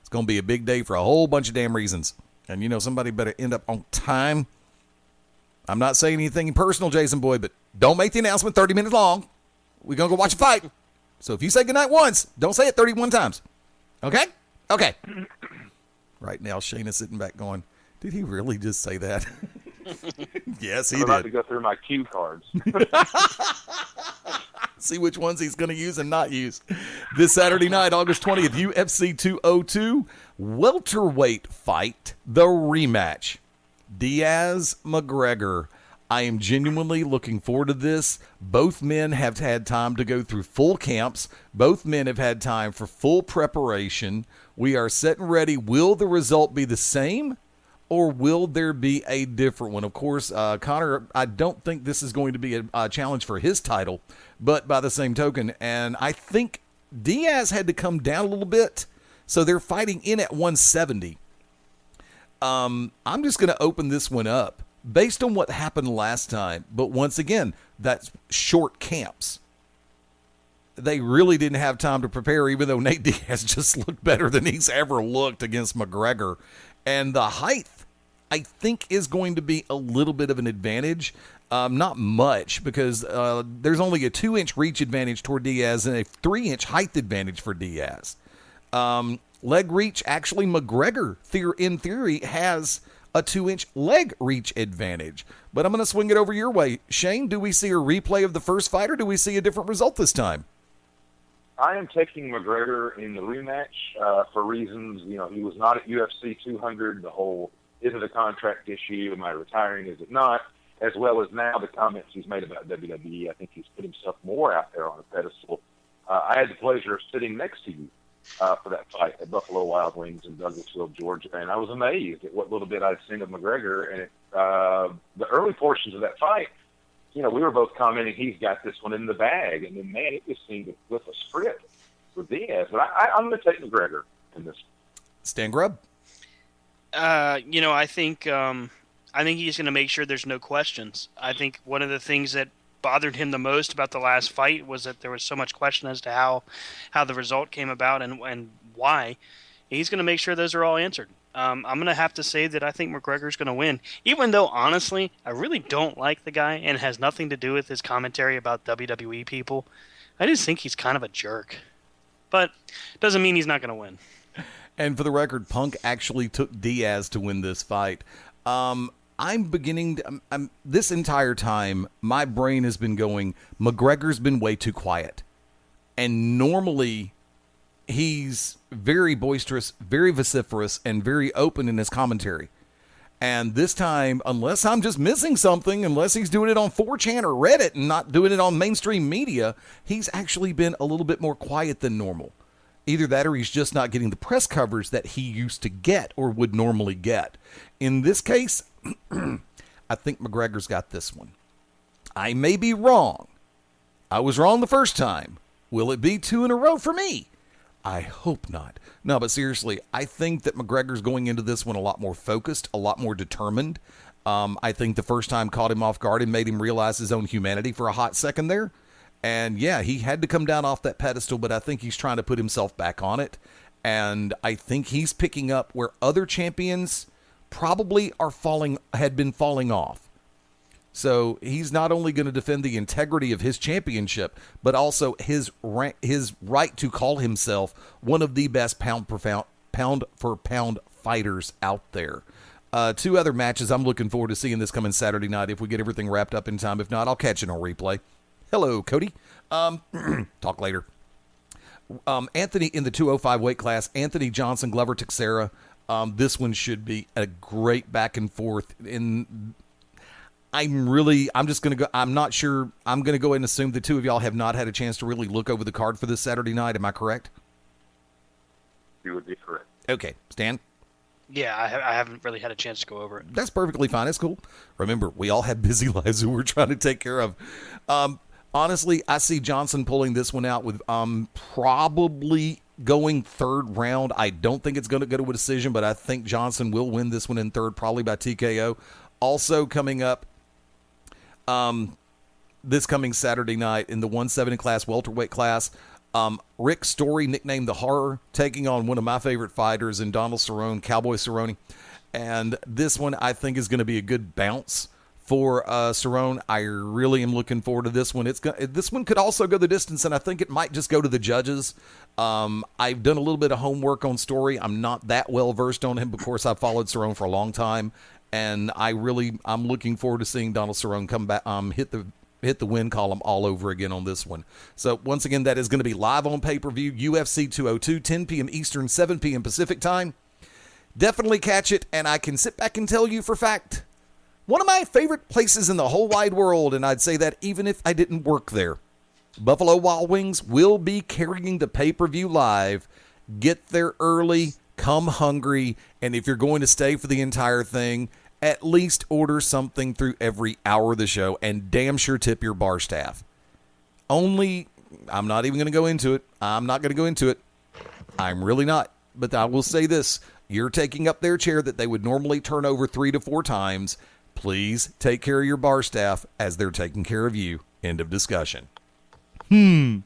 It's going to be a big day for a whole bunch of damn reasons. And, somebody better end up on time. I'm not saying anything personal, Jason Boyd, but don't make the announcement 30 minutes long. We're going to go watch a fight. So if you say goodnight once, don't say it 31 times. Okay? Okay. Right now, Shane is sitting back going, did he really just say that? Yes, he did. I'm about to go through my cue cards. See which ones he's going to use and not use. This Saturday night, August 20th, UFC 202 welterweight fight, the rematch. Diaz-McGregor. I am genuinely looking forward to this. Both men have had time to go through full camps. Both men have had time for full preparation. We are set and ready. Will the result be the same, or will there be a different one? Of course, Connor, I don't think this is going to be a challenge for his title, but by the same token, and I think Diaz had to come down a little bit, so they're fighting in at 170. I'm just going to open this one up based on what happened last time, but once again, that's short camps. They really didn't have time to prepare, even though Nate Diaz just looked better than he's ever looked against McGregor. And the height, I think, is going to be a little bit of an advantage. Not much, because there's only a 2-inch reach advantage toward Diaz and a 3-inch height advantage for Diaz. Leg reach, actually, McGregor, in theory, has a 2-inch leg reach advantage. But I'm going to swing it over your way. Shane, do we see a replay of the first fight, or do we see a different result this time? I am taking McGregor in the rematch for reasons, he was not at UFC 200, the whole, is it a contract issue, am I retiring, is it not, as well as now the comments he's made about WWE. I think he's put himself more out there on a pedestal. I had the pleasure of sitting next to you for that fight at Buffalo Wild Wings in Douglasville, Georgia, and I was amazed at what little bit I'd seen of McGregor. And the early portions of that fight, we were both commenting he's got this one in the bag, and then, man, it just seemed to flip a script for Diaz. But I'm going to take McGregor in this. Stan Grubb? I think he's going to make sure there's no questions. I think one of the things that bothered him the most about the last fight was that there was so much question as to how the result came about and why. He's going to make sure those are all answered. I'm going to have to say that I think McGregor's going to win, even though, honestly, I really don't like the guy, and it has nothing to do with his commentary about WWE people. I just think he's kind of a jerk. But doesn't mean he's not going to win. And for the record, Punk actually took Diaz to win this fight. I'm beginning to, this entire time, my brain has been going, McGregor's been way too quiet. And normally, he's very boisterous, very vociferous, and very open in his commentary. And this time, unless I'm just missing something, unless he's doing it on 4chan or Reddit and not doing it on mainstream media, he's actually been a little bit more quiet than normal. Either that or he's just not getting the press coverage that he used to get or would normally get. In this case, I think McGregor's got this one. I may be wrong. I was wrong the first time. Will it be 2 in a row for me? I hope not. No, but seriously, I think that McGregor's going into this one a lot more focused, a lot more determined. I think the first time caught him off guard and made him realize his own humanity for a hot second there. And yeah, he had to come down off that pedestal, but I think he's trying to put himself back on it. And I think he's picking up where other champions probably had been falling off. So he's not only going to defend the integrity of his championship, but also his right to call himself one of the best pound for pound fighters out there. 2 other matches. I'm looking forward to seeing this coming Saturday night if we get everything wrapped up in time. If not, I'll catch it on replay. Hello, Cody. Talk later. Anthony in the 205 weight class. Anthony Johnson, Glover Teixeira. This one should be a great back and forth. I'm just going to go. I'm not sure. I'm going to go ahead and assume the two of y'all have not had a chance to really look over the card for this Saturday night. Am I correct? You would be correct. Okay. Stan? Yeah, I haven't really had a chance to go over it. That's perfectly fine. It's cool. Remember, we all have busy lives who we're trying to take care of. Honestly, I see Johnson pulling this one out with probably going 3rd round. I don't think it's going to go to a decision, but I think Johnson will win this one in 3rd, probably by TKO. Also coming up, this coming Saturday night in the 170 class, welterweight class, Rick Story, nicknamed the Horror, taking on one of my favorite fighters in Donald Cerrone, Cowboy Cerrone. And this one, I think, is going to be a good bounce for Cerrone. I really am looking forward to this one. This one could also go the distance, and I think it might just go to the judges. I've done a little bit of homework on Story. I'm not that well versed on him. Of course, I've followed Cerrone for a long time, and I'm looking forward to seeing Donald Cerrone come back, hit the win column all over again on this one. So once again, that is going to be live on pay-per-view, UFC 202, 10 p.m. Eastern, 7 p.m. Pacific time. Definitely catch it, and I can sit back and tell you for a fact, one of my favorite places in the whole wide world, and I'd say that even if I didn't work there, Buffalo Wild Wings will be carrying the pay-per-view live. Get there early, come hungry, and if you're going to stay for the entire thing, at least order something through every hour of the show, and damn sure tip your bar staff. I'm not even going to go into it. I'm not going to go into it. I'm really not. But I will say this. You're taking up their chair that they would normally turn over 3 to 4 times. Please take care of your bar staff as they're taking care of you. End of discussion. They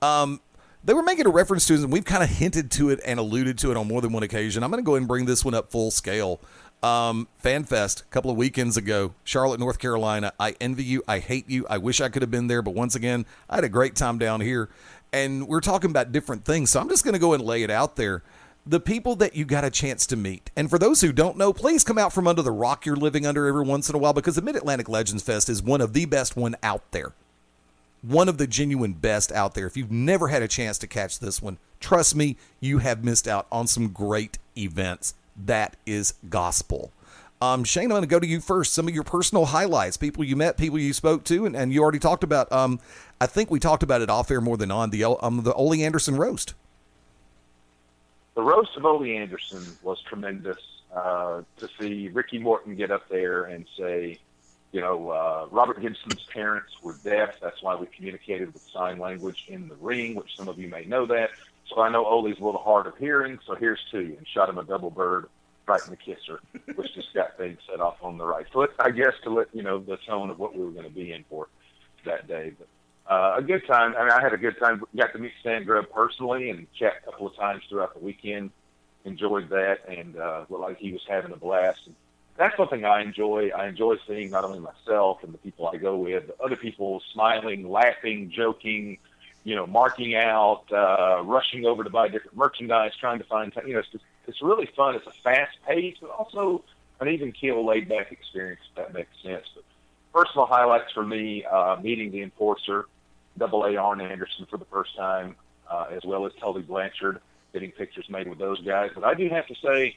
were making a reference to it, and we've kind of hinted to it and alluded to it on more than one occasion. I'm going to go ahead and bring this one up full scale. FanFest a couple of weekends ago, Charlotte, North Carolina. I envy you. I hate you. I wish I could have been there, but once again, I had a great time down here, and we're talking about different things, so I'm just going to go and lay it out there. The people that you got a chance to meet, and for those who don't know, please come out from under the rock you're living under every once in a while, because the Mid-Atlantic Legends Fest is one of the best one out there. One of the genuine best out there. If you've never had a chance to catch this one, trust me, you have missed out on some great events. That is gospel. Shane, I'm going to go to you first. Some of your personal highlights, people you met, people you spoke to, and you already talked about, I think we talked about it off air more than on, the Ole Anderson roast. The roast of Ole Anderson was tremendous. To see Ricky Morton get up there and say, Robert Gibson's parents were deaf. That's why we communicated with sign language in the ring, which some of you may know that. So I know Ole's a little hard of hearing, so here's to you. And shot him a double bird right in the kisser, which just got things set off on the right foot, I guess, to let the tone of what we were going to be in for that day. But a good time. I mean, I had a good time. Got to meet Stan Grubb personally and chat a couple of times throughout the weekend. Enjoyed that, and looked like he was having a blast. And that's something I enjoy. I enjoy seeing not only myself and the people I go with, but other people smiling, laughing, joking, marking out, rushing over to buy different merchandise, trying to find time. It's really fun. It's a fast pace, but also an even keel, laid back experience, if that makes sense. But personal highlights for me, meeting the enforcer, AA Arn Anderson for the first time, as well as Tully Blanchard, getting pictures made with those guys. But I do have to say,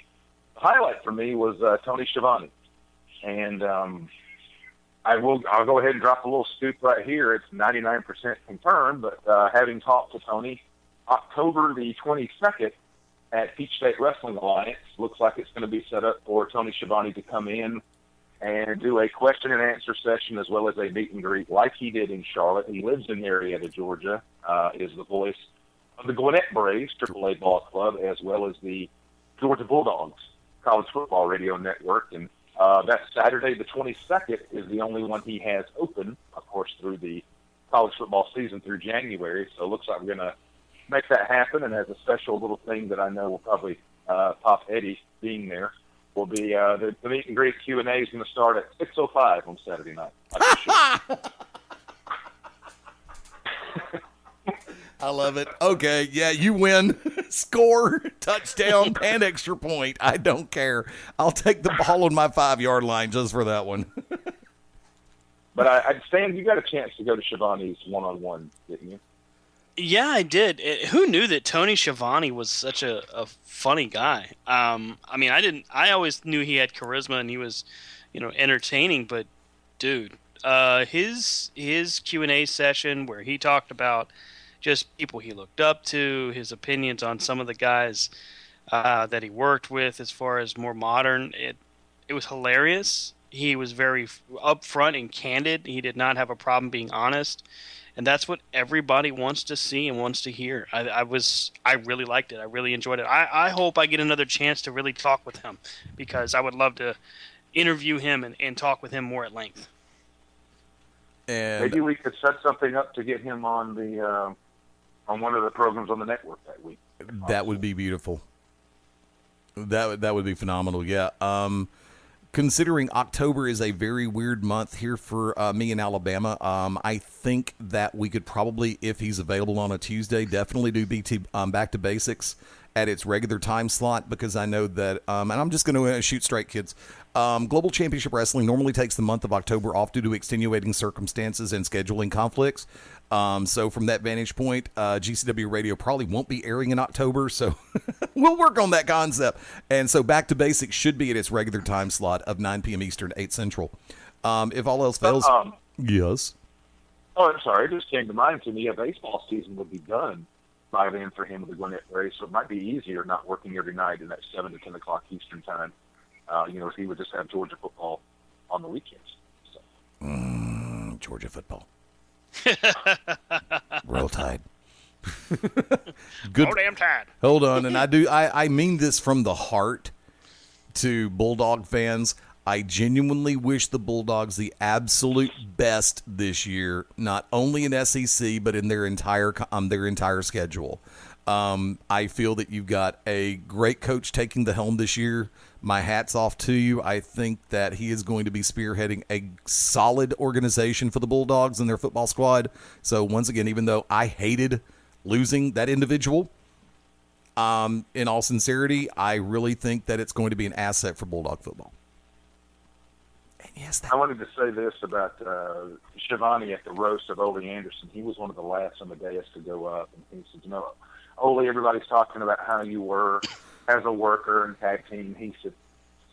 the highlight for me was Tony Schiavone. And I'll go ahead and drop a little scoop right here. It's 99% confirmed, but having talked to Tony, October the 22nd at Peach State Wrestling Alliance, looks like it's going to be set up for Tony Schiavone to come in and do a question and answer session as well as a meet and greet like he did in Charlotte. He lives in Marietta, Georgia, is the voice of the Gwinnett Braves AAA ball club, as well as the Georgia Bulldogs college football radio network. And that Saturday, the 22nd, is the only one he has open, of course, through the college football season through January. So it looks like we're going to make that happen. And as a special little thing that I know will probably pop Eddie being there, will be the meet and greet Q&A is going to start at 6:05 on Saturday night. I love it. Okay, yeah, you win. Score, touchdown, and extra point. I don't care. I'll take the ball on my 5-yard line just for that one. But Stan, you got a chance to go to Schiavone's one-on-one, didn't you? Yeah, I did. Who knew that Tony Schiavone was such a funny guy? I mean, I always knew he had charisma and he was, entertaining. But dude, his Q&A session where he talked about just people he looked up to, his opinions on some of the guys that he worked with, as far as more modern, it was hilarious. He was very upfront and candid. He did not have a problem being honest. And that's what everybody wants to see and wants to hear. I really liked it. I really enjoyed it. I hope I get another chance to really talk with him, because I would love to interview him and talk with him more at length. And maybe we could set something up to get him on on one of the programs on the network that week. That would be beautiful. That would be phenomenal. Yeah. Considering October is a very weird month here for me in Alabama, I think that we could probably, if he's available on a Tuesday, definitely do BT Back to Basics at its regular time slot, because I know that, and I'm just going to shoot straight, kids. Global Championship Wrestling normally takes the month of October off due to extenuating circumstances and scheduling conflicts. So from that vantage point, GCW Radio probably won't be airing in October, so we'll work on that concept. And so Back to Basics should be at its regular time slot of 9 p.m. Eastern, 8 Central. If all else fails, yes. Oh, I'm sorry. It just came to mind to me. Yeah, baseball season would be done by then for him with the Gwinnett Braves, so it might be easier not working every night in that 7 to 10 o'clock Eastern time. If he would just have Georgia football on the weekends. So. Georgia football. Roll Tide. Good. Oh, damn Tide. Hold on, and I mean this from the heart to Bulldog fans. I genuinely wish the Bulldogs the absolute best this year, not only in SEC but in their entire schedule. I feel that you've got a great coach taking the helm this year. My hat's off to you. I think that he is going to be spearheading a solid organization for the Bulldogs and their football squad. So once again, even though I hated losing that individual, in all sincerity, I really think that it's going to be an asset for Bulldog football. And yes, I wanted to say this about Shivani at the roast of Ole Anderson. He was one of the last on the dais to go up, and he said, Ole, everybody's talking about how you were as a worker and tag team. He said,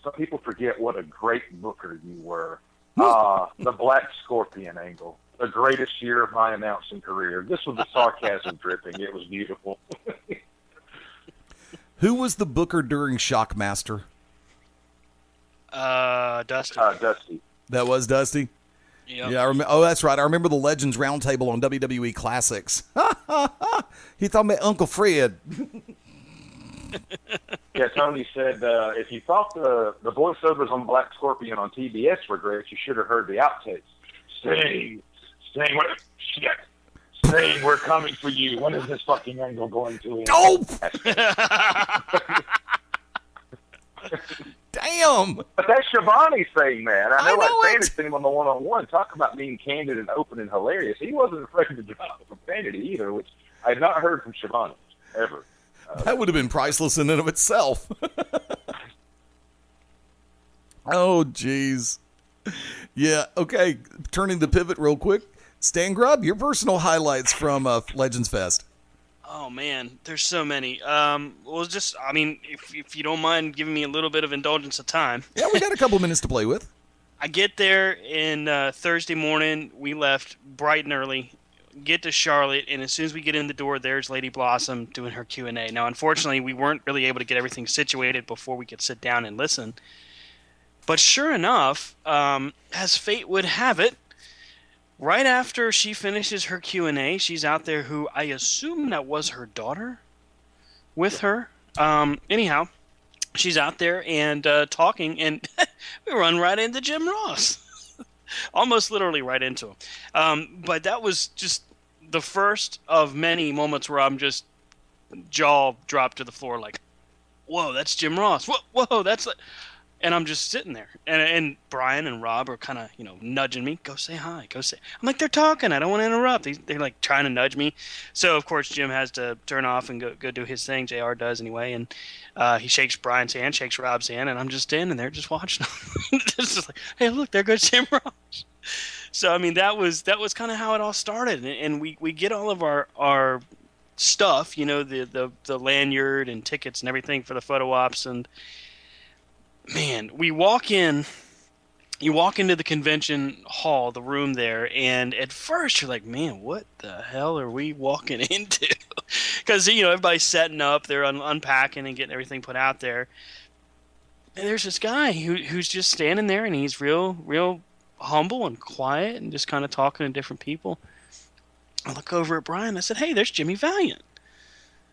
some people forget what a great booker you were. The Black Scorpion angle, the greatest year of my announcing career. This was the sarcasm dripping. It was beautiful. Who was the booker during Shockmaster? Dusty. Dusty. That was Dusty? Yep. Yeah, oh, that's right. I remember the Legends Roundtable on WWE Classics. He thought me Uncle Fred. Yeah, Tony said, if you thought the voiceovers on Black Scorpion on TBS were great, you should have heard the outtakes. Sting, we're coming for you. When is this fucking angle going to end? Oh! Damn! But that's Shivani saying that. I know I seen him on the one-on-one. Talk about being candid and open and hilarious. He wasn't afraid to drop the profanity either, which I had not heard from Shivani, ever. That would have been priceless in and of itself. Oh, jeez. Yeah, okay. Turning the pivot real quick. Stan Grubb, your personal highlights from Legends Fest. Oh, man, there's so many. If you don't mind giving me a little bit of indulgence of time. Yeah, we got a couple minutes to play with. I get there in Thursday morning. We left bright and early. Get to Charlotte, and as soon as we get in the door, there's Lady Blossom doing her Q&A. Now, unfortunately, we weren't really able to get everything situated before we could sit down and listen. But sure enough, as fate would have it, right after she finishes her Q&A, she's out there who I assume that was her daughter with her. Anyhow, she's out there and talking, and we run right into Jim Ross. Almost literally right into him. But that was just the first of many moments where I'm just jaw dropped to the floor like, whoa, that's Jim Ross. Whoa, that's... And I'm just sitting there. And Brian and Rob are kind of, nudging me. Go say hi. Go say... I'm like, they're talking. I don't want to interrupt. They're like trying to nudge me. So, of course, Jim has to turn off and go do his thing. JR does anyway. And he shakes Brian's hand, shakes Rob's hand, and I'm just standing there just watching them. Just like, hey, look, there goes Jim Ross. So, I mean, that was kind of how it all started. And we get all of our stuff, the lanyard and tickets and everything for the photo ops. And, man, you walk into the convention hall, the room there, and at first you're like, man, what the hell are we walking into? Because, everybody's setting up, they're unpacking and getting everything put out there. And there's this guy who's just standing there, and he's real humble and quiet and just kind of talking to different people. I look over at Brian, I said, hey, there's Jimmy Valiant.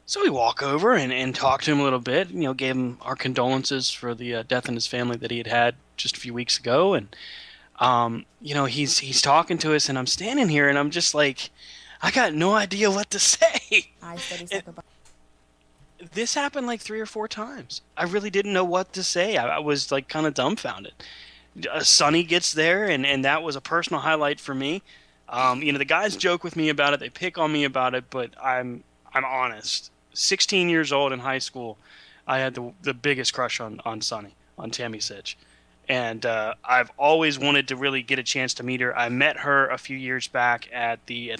So we walk over and talk to him a little bit, gave him our condolences for the death in his family that he had just a few weeks ago. And, he's talking to us, and I'm standing here, and I'm just like, I got no idea what to say. I study soccer. This happened like 3 or 4 times. I really didn't know what to say. I was like kind of dumbfounded. Sonny gets there, and that was a personal highlight for me. The guys joke with me about it. They pick on me about it, but I'm honest. 16 years old in high school, I had the biggest crush on Sonny, on Tammy Sitch. And I've always wanted to really get a chance to meet her. I met her a few years back at the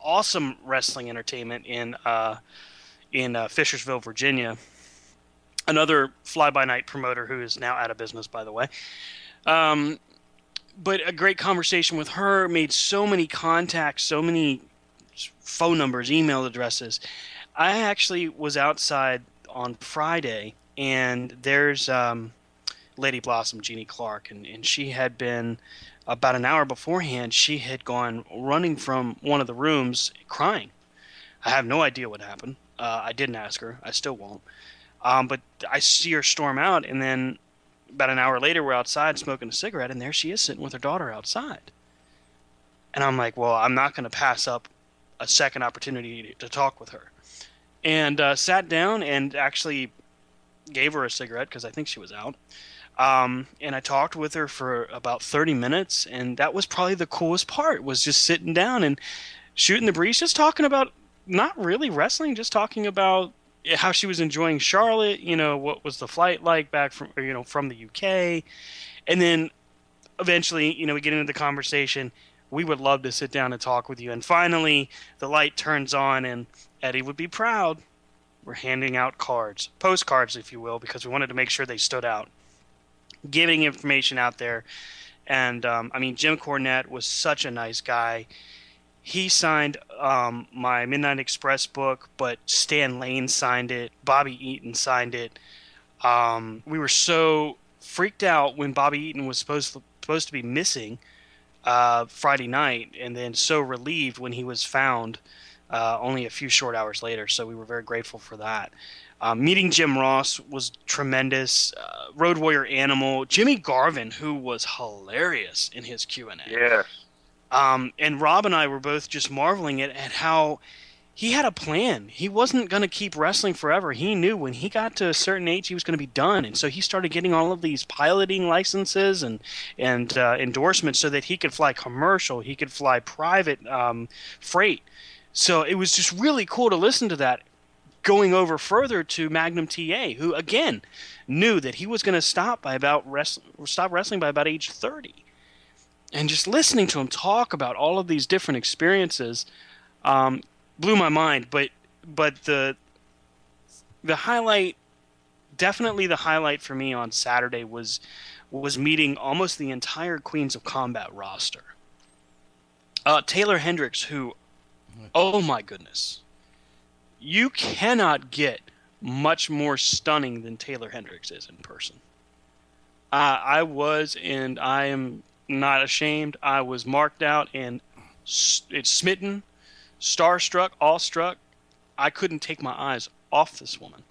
awesome wrestling entertainment in Fishersville, Virginia. Another fly-by-night promoter who is now out of business, by the way. But a great conversation with her, made so many contacts, so many phone numbers, email addresses. I actually was outside on Friday, and there's Lady Blossom, Jeannie Clark, and she had been, about an hour beforehand, she had gone running from one of the rooms crying. I have no idea what happened. I didn't ask her. I still won't. But I see her storm out, and then about an hour later, we're outside smoking a cigarette, and there she is sitting with her daughter outside. And I'm like, well, I'm not going to pass up a second opportunity to talk with her. And sat down and actually gave her a cigarette because I think she was out. And I talked with her for about 30 minutes, and that was probably the coolest part, was just sitting down and shooting the breeze, just talking about not really wrestling, just talking about how she was enjoying Charlotte, what was the flight like back from the UK. And then eventually, we get into the conversation. We would love to sit down and talk with you. And finally, the light turns on, and Eddie would be proud. We're handing out cards, postcards, if you will, because we wanted to make sure they stood out. Giving information out there. And, Jim Cornette was such a nice guy. He signed my Midnight Express book, but Stan Lane signed it. Bobby Eaton signed it. We were so freaked out when Bobby Eaton was supposed to be missing Friday night, and then so relieved when he was found only a few short hours later. So we were very grateful for that. Meeting Jim Ross was tremendous. Road Warrior Animal, Jimmy Garvin, who was hilarious in his Q&A. Yes. And Rob and I were both just marveling at how he had a plan. He wasn't going to keep wrestling forever. He knew when he got to a certain age, he was going to be done. And so he started getting all of these piloting licenses and endorsements so that he could fly commercial, he could fly private freight. So it was just really cool to listen to that. Going over further to Magnum TA, who again knew that he was going to stop wrestling by about age 30. And just listening to him talk about all of these different experiences blew my mind. But the highlight, definitely the highlight for me on Saturday was meeting almost the entire Queens of Combat roster. Taylor Hendricks, who, oh my goodness, you cannot get much more stunning than Taylor Hendricks is in person. I was, and I am not ashamed, I was marked out and it's smitten, starstruck, awestruck. I couldn't take my eyes off this woman.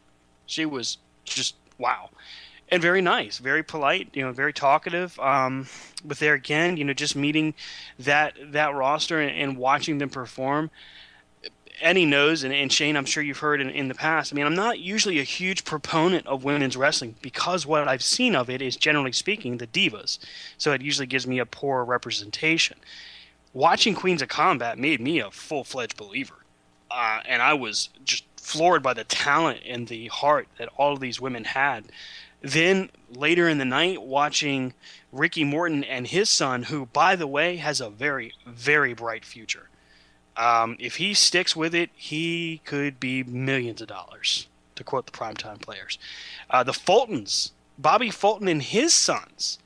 She was just wow. And very nice, very polite, very talkative. But there again, just meeting that roster and watching them perform. Eddie knows, and Shane, I'm sure you've heard in the past, I'm not usually a huge proponent of women's wrestling because what I've seen of it is, generally speaking, the divas. So it usually gives me a poor representation. Watching Queens of Combat made me a full-fledged believer. And I was just floored by the talent and the heart that all of these women had. Then later in the night, watching Ricky Morton and his son, who, by the way, has a very, very bright future. If he sticks with it, he could be millions of dollars, to quote the Primetime Players. The Fultons, Bobby Fulton and his sons,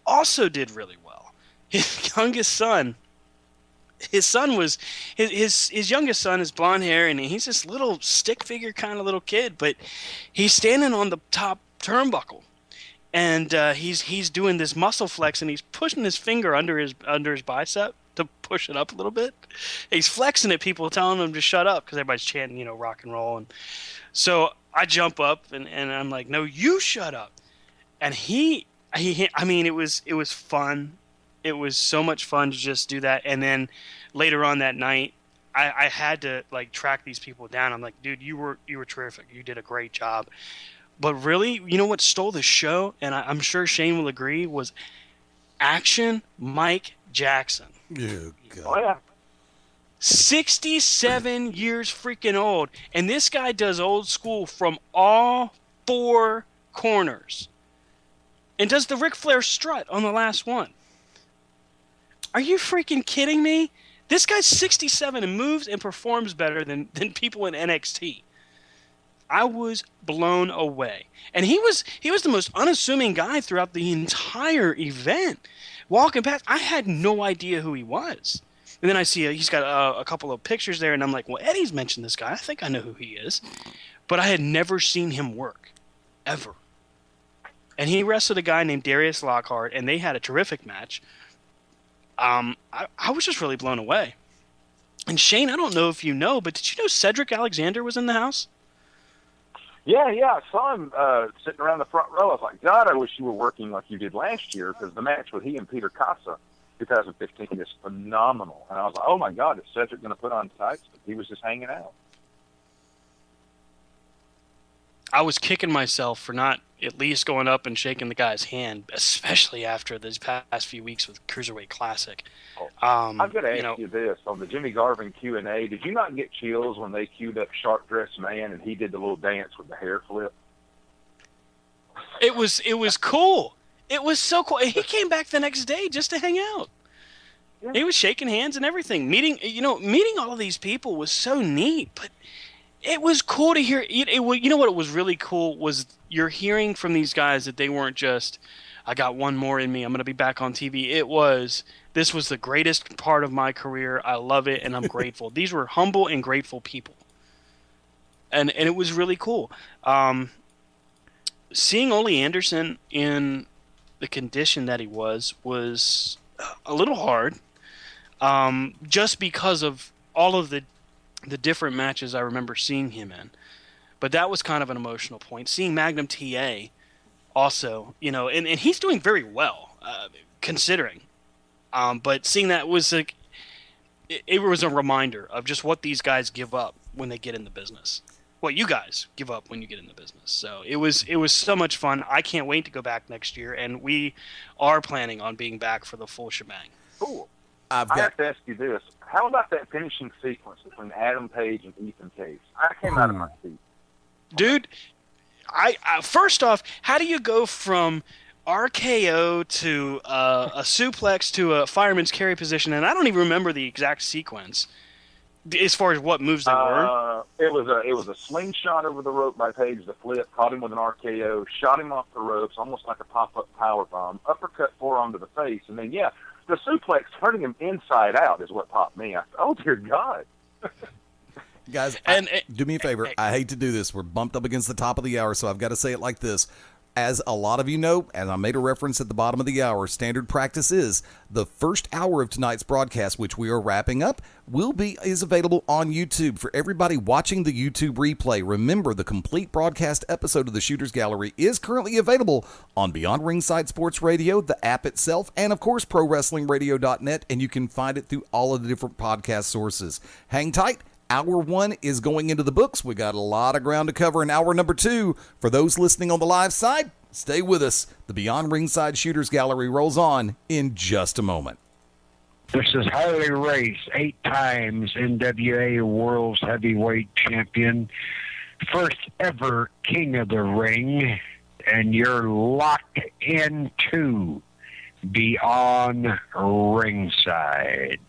also did really well. His youngest son, his youngest son is blonde hair, and he's this little stick figure kind of little kid, but he's standing on the top turnbuckle, and he's doing this muscle flex, and he's pushing his finger under his bicep to push it up a little bit. He's flexing at people, telling them to shut up because everybody's chanting, rock and roll. And so I jump up and I'm like, no, you shut up. And it was fun. It was so much fun to just do that. And then later on that night, I had to like track these people down. I'm like, dude, you were terrific. You did a great job. But really, you know what stole the show? And I'm sure Shane will agree, was Action Mike Jackson. Oh, God. Oh, yeah. 67 years freaking old. And this guy does old school from all four corners. And does the Ric Flair strut on the last one. Are you freaking kidding me? This guy's 67 and moves and performs better than people in NXT. I was blown away. And he was the most unassuming guy throughout the entire event. Walking past, I had no idea who he was. And then I see he's got a couple of pictures there, and I'm like, well, Eddie's mentioned this guy. I think I know who he is. But I had never seen him work, ever. And he wrestled a guy named Darius Lockhart, and they had a terrific match. I was just really blown away. And Shane, I don't know if you know, but did you know Cedric Alexander was in the house? Yeah, I saw him sitting around the front row. I was like, God, I wish you were working like you did last year, because the match with he and Peter Casa, 2015, is phenomenal. And I was like, oh, my God, is Cedric going to put on tights? But he was just hanging out. I was kicking myself for not at least going up and shaking the guy's hand, especially after these past few weeks with Cruiserweight Classic. I've got to ask you this. On the Jimmy Garvin Q&A, did you not get chills when they queued up Sharp Dressed Man and he did the little dance with the hair flip? It was cool. It was so cool. He came back the next day just to hang out. Yeah. He was shaking hands and everything. Meeting all of these people was so neat, but it was cool to hear. You know what was really cool was you're hearing from these guys that they weren't just, I got one more in me, I'm going to be back on TV. This was the greatest part of my career. I love it, and I'm grateful. These were humble and grateful people. And it was really cool. Seeing Ole Anderson in the condition that he was a little hard, just because of all of the different matches I remember seeing him in. But that was kind of an emotional point. Seeing Magnum TA also, and he's doing very well, considering. But seeing that was like, it was a reminder of just what these guys give up when they get in the business. What you guys give up when you get in the business. So it was so much fun. I can't wait to go back next year, and we are planning on being back for the full shebang. Cool. I have to ask you this. How about that finishing sequence between Adam Page and Ethan Case? I came out of my seat. Dude, I first off, how do you go from RKO to a suplex to a fireman's carry position? And I don't even remember the exact sequence as far as what moves they were. It was a slingshot over the rope by Page, the flip, caught him with an RKO, shot him off the ropes, almost like a pop-up powerbomb, uppercut forearm to the face, and then, the suplex turning him inside out is what popped me. Oh, dear God. Guys, do me a favor. I hate to do this. We're bumped up against the top of the hour, so I've got to say it like this. As a lot of you know, and I made a reference at the bottom of the hour, standard practice is the first hour of tonight's broadcast, which we are wrapping up, is available on YouTube. For everybody watching the YouTube replay, remember the complete broadcast episode of the Shooters Gallery is currently available on Beyond Ringside Sports Radio, the app itself, and of course ProWrestlingRadio.net, and you can find it through all of the different podcast sources. Hang tight. Hour 1 is going into the books. We got a lot of ground to cover in hour number 2. For those listening on the live side, stay with us. The Beyond Ringside Shooters Gallery rolls on in just a moment. This is Harley Race, 8 times NWA World's Heavyweight Champion, first ever King of the Ring, and you're locked into Beyond Ringside.